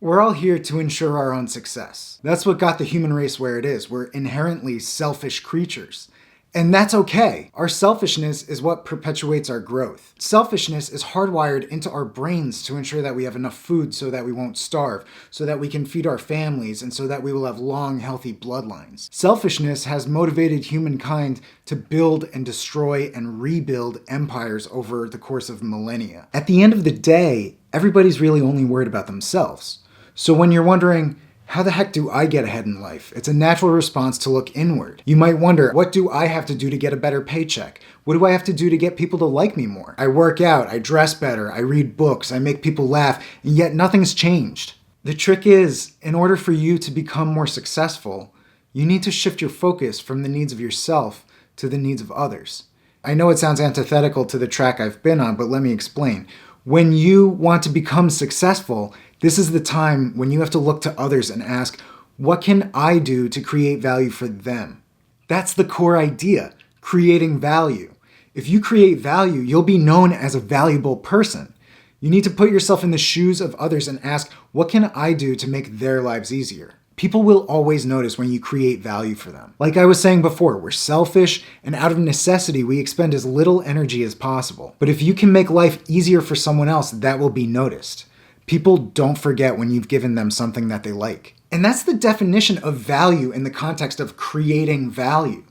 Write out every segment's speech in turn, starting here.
We're all here to ensure our own success. That's what got the human race where it is. We're inherently selfish creatures. And that's okay. Our selfishness is what perpetuates our growth. Selfishness is hardwired into our brains to ensure that we have enough food so that we won't starve, so that we can feed our families, and so that we will have long, healthy bloodlines. Selfishness has motivated humankind to build and destroy and rebuild empires over the course of millennia. At the end of the day, everybody's really only worried about themselves. So when you're wondering, how the heck do I get ahead in life? It's a natural response to look inward. You might wonder, what do I have to do to get a better paycheck? What do I have to do to get people to like me more? I work out, I dress better, I read books, I make people laugh, and yet nothing's changed. The trick is, in order for you to become more successful, you need to shift your focus from the needs of yourself to the needs of others. I know it sounds antithetical to the track I've been on, but let me explain. When you want to become successful, this is the time when you have to look to others and ask, what can I do to create value for them? That's the core idea, creating value. If you create value, you'll be known as a valuable person. You need to put yourself in the shoes of others and ask, what can I do to make their lives easier? People will always notice when you create value for them. Like I was saying before, we're selfish, and out of necessity, we expend as little energy as possible. But if you can make life easier for someone else, that will be noticed. People don't forget when you've given them something that they like. And that's the definition of value in the context of creating value.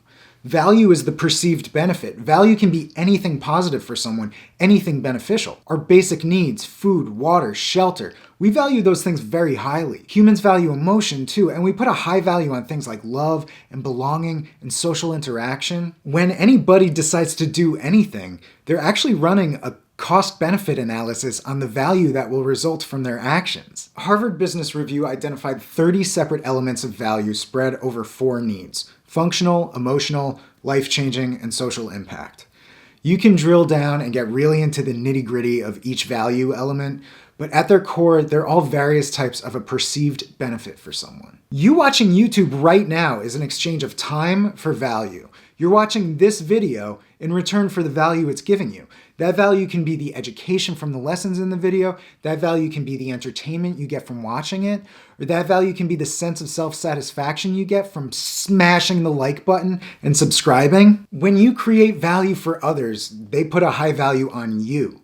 Value is the perceived benefit. Value can be anything positive for someone, anything beneficial. Our basic needs, food, water, shelter, we value those things very highly. Humans value emotion too, and we put a high value on things like love and belonging and social interaction. When anybody decides to do anything, they're actually running a cost-benefit analysis on the value that will result from their actions. Harvard Business Review identified 30 separate elements of value spread over 4 needs: functional, emotional, life-changing, and social impact. You can drill down and get really into the nitty-gritty of each value element, but at their core, they're all various types of a perceived benefit for someone. You watching YouTube right now is an exchange of time for value. You're watching this video in return for the value it's giving you. That value can be the education from the lessons in the video, that value can be the entertainment you get from watching it, or that value can be the sense of self-satisfaction you get from smashing the like button and subscribing. When you create value for others, they put a high value on you.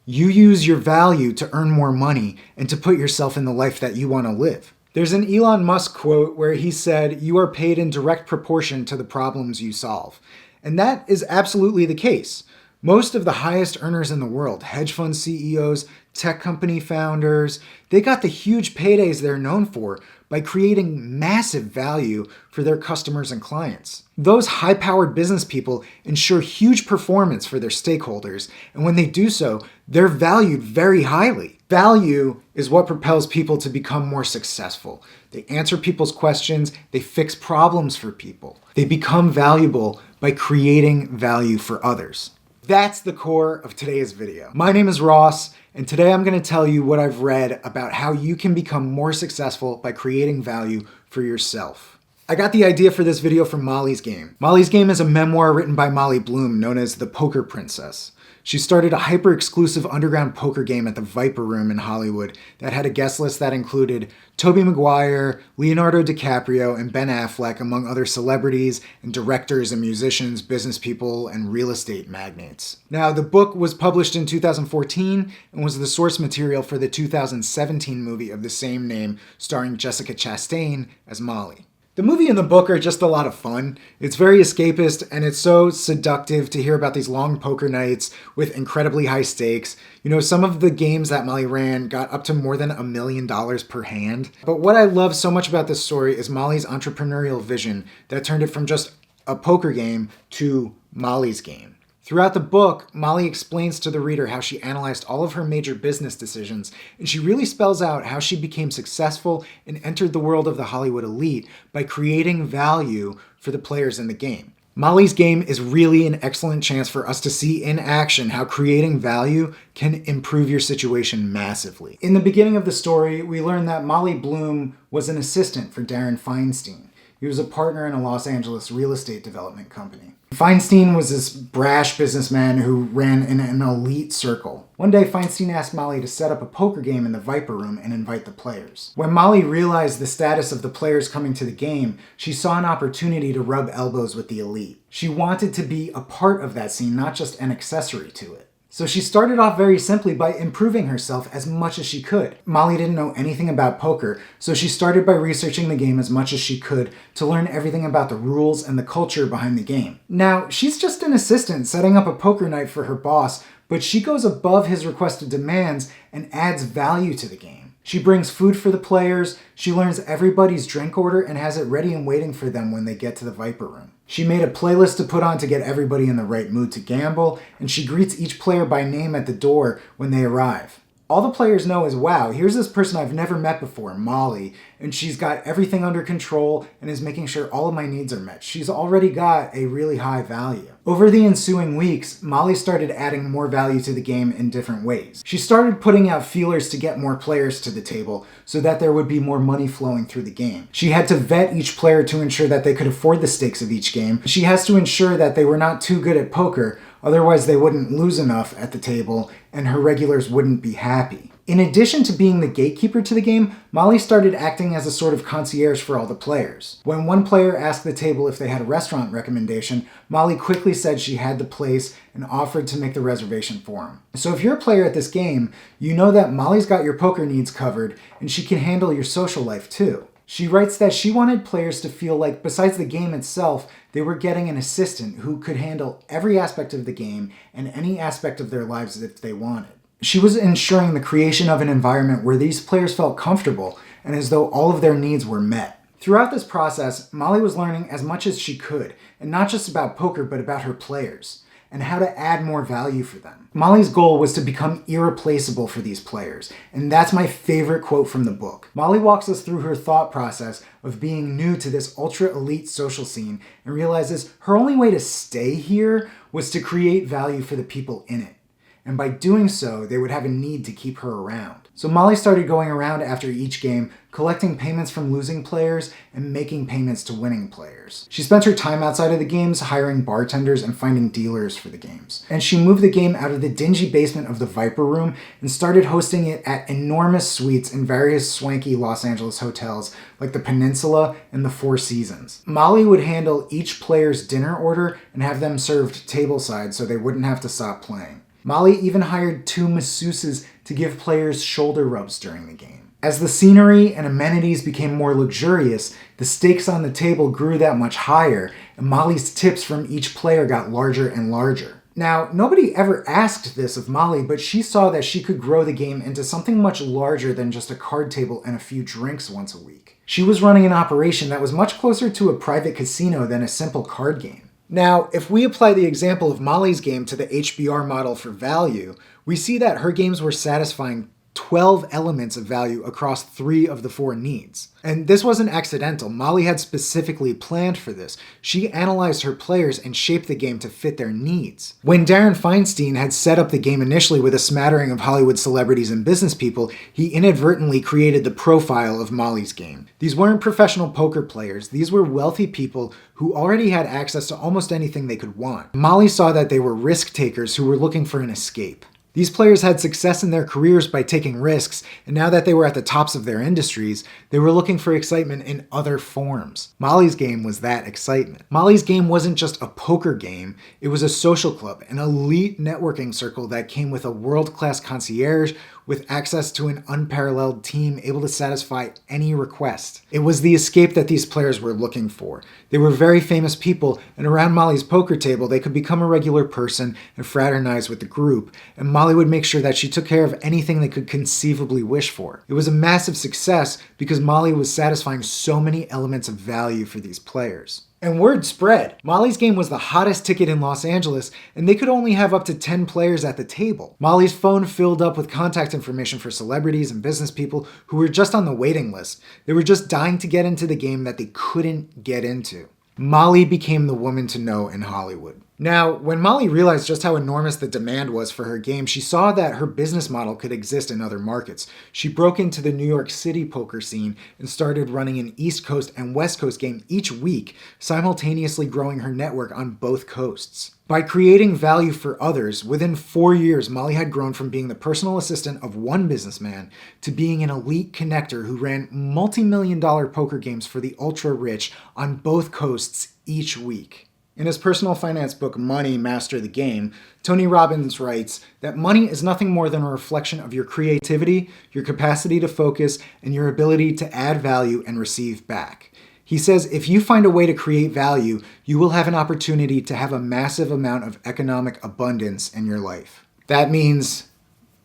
You use your value to earn more money and to put yourself in the life that you want to live. There's an Elon Musk quote where he said, "You are paid in direct proportion to the problems you solve." And that is absolutely the case. Most of the highest earners in the world, hedge fund CEOs, tech company founders, they got the huge paydays they're known for by creating massive value for their customers and clients. Those high-powered business people ensure huge performance for their stakeholders, and when they do so, they're valued very highly. Value is what propels people to become more successful. They answer people's questions, they fix problems for people. They become valuable by creating value for others. That's the core of today's video. My name is Ross, and today I'm going to tell you what I've read about how you can become more successful by creating value for yourself. I got the idea for this video from Molly's Game. Molly's Game is a memoir written by Molly Bloom known as the Poker Princess. She started a hyper-exclusive underground poker game at the Viper Room in Hollywood that had a guest list that included Tobey Maguire, Leonardo DiCaprio, and Ben Affleck, among other celebrities and directors and musicians, business people, and real estate magnates. Now, the book was published in 2014 and was the source material for the 2017 movie of the same name, starring Jessica Chastain as Molly. The movie and the book are just a lot of fun. It's very escapist, and it's so seductive to hear about these long poker nights with incredibly high stakes. You know, some of the games that Molly ran got up to more than $1 million per hand. But what I love so much about this story is Molly's entrepreneurial vision that turned it from just a poker game to Molly's Game. Throughout the book, Molly explains to the reader how she analyzed all of her major business decisions, and she really spells out how she became successful and entered the world of the Hollywood elite by creating value for the players in the game. Molly's Game is really an excellent chance for us to see in action how creating value can improve your situation massively. In the beginning of the story, we learn that Molly Bloom was an assistant for Darren Feinstein. He was a partner in a Los Angeles real estate development company. Feinstein was this brash businessman who ran in an elite circle. One day, Feinstein asked Molly to set up a poker game in the Viper Room and invite the players. When Molly realized the status of the players coming to the game, she saw an opportunity to rub elbows with the elite. She wanted to be a part of that scene, not just an accessory to it. So she started off very simply by improving herself as much as she could. Molly didn't know anything about poker, so she started by researching the game as much as she could to learn everything about the rules and the culture behind the game. Now, she's just an assistant setting up a poker night for her boss, but she goes above his requested demands and adds value to the game. She brings food for the players, she learns everybody's drink order and has it ready and waiting for them when they get to the Viper Room. She made a playlist to put on to get everybody in the right mood to gamble, and she greets each player by name at the door when they arrive. All the players know is, wow, here's this person I've never met before, Molly, and she's got everything under control and is making sure all of my needs are met. She's already got a really high value. Over the ensuing weeks, Molly started adding more value to the game in different ways. She started putting out feelers to get more players to the table so that there would be more money flowing through the game. She had to vet each player to ensure that they could afford the stakes of each game. She has to ensure that they were not too good at poker, otherwise they wouldn't lose enough at the table and her regulars wouldn't be happy. In addition to being the gatekeeper to the game, Molly started acting as a sort of concierge for all the players. When one player asked the table if they had a restaurant recommendation, Molly quickly said she had the place and offered to make the reservation for him. So if you're a player at this game, you know that Molly's got your poker needs covered and she can handle your social life too. She writes that she wanted players to feel like, besides the game itself, they were getting an assistant who could handle every aspect of the game and any aspect of their lives if they wanted. She was ensuring the creation of an environment where these players felt comfortable and as though all of their needs were met. Throughout this process, Molly was learning as much as she could, and not just about poker, but about her players, and how to add more value for them. Molly's goal was to become irreplaceable for these players, and that's my favorite quote from the book. Molly walks us through her thought process of being new to this ultra-elite social scene and realizes her only way to stay here was to create value for the people in it. And by doing so, they would have a need to keep her around. So Molly started going around after each game, collecting payments from losing players and making payments to winning players. She spent her time outside of the games hiring bartenders and finding dealers for the games. And she moved the game out of the dingy basement of the Viper Room and started hosting it at enormous suites in various swanky Los Angeles hotels like the Peninsula and the Four Seasons. Molly would handle each player's dinner order and have them served tableside so they wouldn't have to stop playing. Molly even hired 2 masseuses to give players shoulder rubs during the game. As the scenery and amenities became more luxurious, the stakes on the table grew that much higher, and Molly's tips from each player got larger and larger. Now, nobody ever asked this of Molly, but she saw that she could grow the game into something much larger than just a card table and a few drinks once a week. She was running an operation that was much closer to a private casino than a simple card game. Now, if we apply the example of Molly's game to the HBR model for value, we see that her games were satisfying 12 elements of value across 3 of the 4 needs. And this wasn't accidental. Molly had specifically planned for this. She analyzed her players and shaped the game to fit their needs. When Darren Feinstein had set up the game initially with a smattering of Hollywood celebrities and business people, he inadvertently created the profile of Molly's game. These weren't professional poker players. These were wealthy people who already had access to almost anything they could want. Molly saw that they were risk takers who were looking for an escape. These players had success in their careers by taking risks, and now that they were at the tops of their industries, they were looking for excitement in other forms. Molly's game was that excitement. Molly's game wasn't just a poker game, it was a social club, an elite networking circle that came with a world-class concierge with access to an unparalleled team able to satisfy any request. It was the escape that these players were looking for. They were very famous people, and around Molly's poker table, they could become a regular person and fraternize with the group, and Molly would make sure that she took care of anything they could conceivably wish for. It was a massive success because Molly was satisfying so many elements of value for these players. And word spread. Molly's game was the hottest ticket in Los Angeles, and they could only have up to 10 players at the table. Molly's phone filled up with contact information for celebrities and business people who were just on the waiting list. They were just dying to get into the game that they couldn't get into. Molly became the woman to know in Hollywood. Now, when Molly realized just how enormous the demand was for her game, she saw that her business model could exist in other markets. She broke into the New York City poker scene and started running an East Coast and West Coast game each week, simultaneously growing her network on both coasts. By creating value for others, within 4 years, Molly had grown from being the personal assistant of one businessman to being an elite connector who ran multi-million-dollar poker games for the ultra-rich on both coasts each week. In his personal finance book, Money, Master the Game, Tony Robbins writes that money is nothing more than a reflection of your creativity, your capacity to focus, and your ability to add value and receive back. He says if you find a way to create value, you will have an opportunity to have a massive amount of economic abundance in your life. That means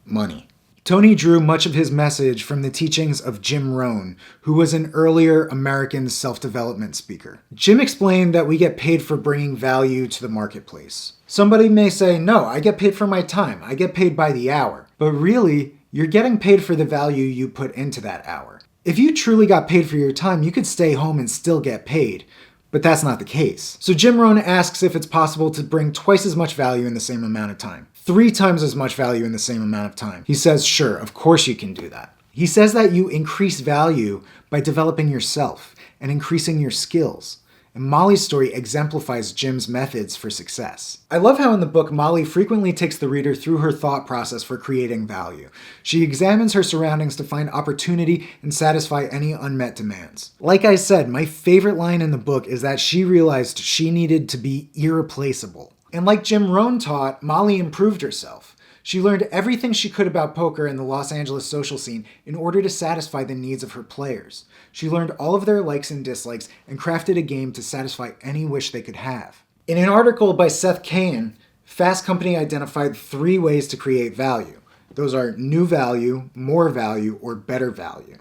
money. Tony drew much of his message from the teachings of Jim Rohn, who was an earlier American self-development speaker. Jim explained that we get paid for bringing value to the marketplace. Somebody may say, no, I get paid for my time. I get paid by the hour. But really, you're getting paid for the value you put into that hour. If you truly got paid for your time, you could stay home and still get paid. But that's not the case. So Jim Rohn asks if it's possible to bring twice as much value in the same amount of time. 3 times as much value in the same amount of time. He says, sure, of course you can do that. He says that you increase value by developing yourself and increasing your skills. And Molly's story exemplifies Jim's methods for success. I love how in the book, Molly frequently takes the reader through her thought process for creating value. She examines her surroundings to find opportunity and satisfy any unmet demands. Like I said, my favorite line in the book is that she realized she needed to be irreplaceable. And like Jim Rohn taught, Molly improved herself. She learned everything she could about poker and the Los Angeles social scene in order to satisfy the needs of her players. She learned all of their likes and dislikes and crafted a game to satisfy any wish they could have. In an article by Seth Kahan, Fast Company identified 3 ways to create value. Those are new value, more value, or better value.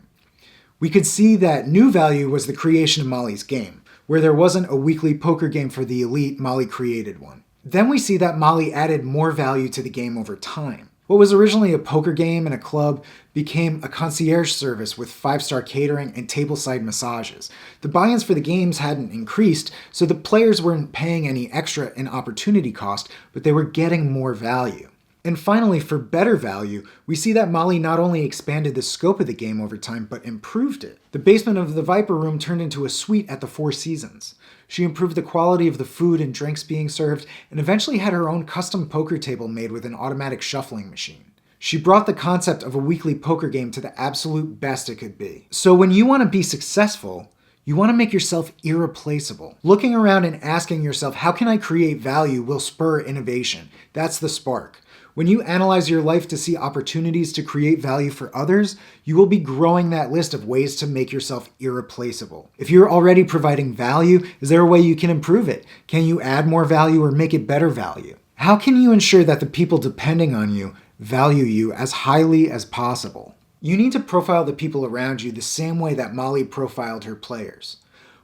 We could see that new value was the creation of Molly's game. Where there wasn't a weekly poker game for the elite, Molly created one. Then we see that Molly added more value to the game over time. What was originally a poker game and a club became a concierge service with 5-star catering and tableside massages. The buy-ins for the games hadn't increased, so the players weren't paying any extra in opportunity cost, but they were getting more value. And finally, for better value, we see that Molly not only expanded the scope of the game over time, but improved it. The basement of the Viper Room turned into a suite at the Four Seasons. She improved the quality of the food and drinks being served, and eventually had her own custom poker table made with an automatic shuffling machine. She brought the concept of a weekly poker game to the absolute best it could be. So when you want to be successful, you want to make yourself irreplaceable. Looking around and asking yourself, how can I create value, will spur innovation. That's the spark. When you analyze your life to see opportunities to create value for others, you will be growing that list of ways to make yourself irreplaceable. If you're already providing value, is there a way you can improve it? Can you add more value or make it better value? How can you ensure that the people depending on you value you as highly as possible? You need to profile the people around you the same way that Molly profiled her players.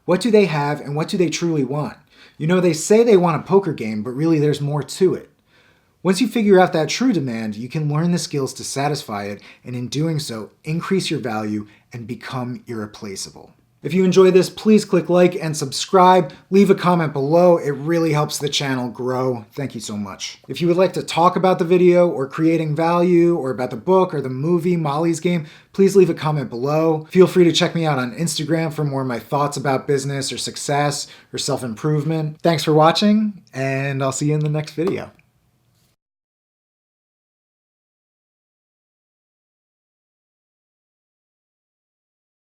What do they have and what do they truly want? You know, they say they want a poker game, but really there's more to it. Once you figure out that true demand, you can learn the skills to satisfy it, and in doing so, increase your value and become irreplaceable. If you enjoy this, please click like and subscribe. Leave a comment below. It really helps the channel grow. Thank you so much. If you would like to talk about the video or creating value or about the book or the movie Molly's Game, please leave a comment below. Feel free to check me out on Instagram for more of my thoughts about business or success or self-improvement. Thanks for watching, and I'll see you in the next video.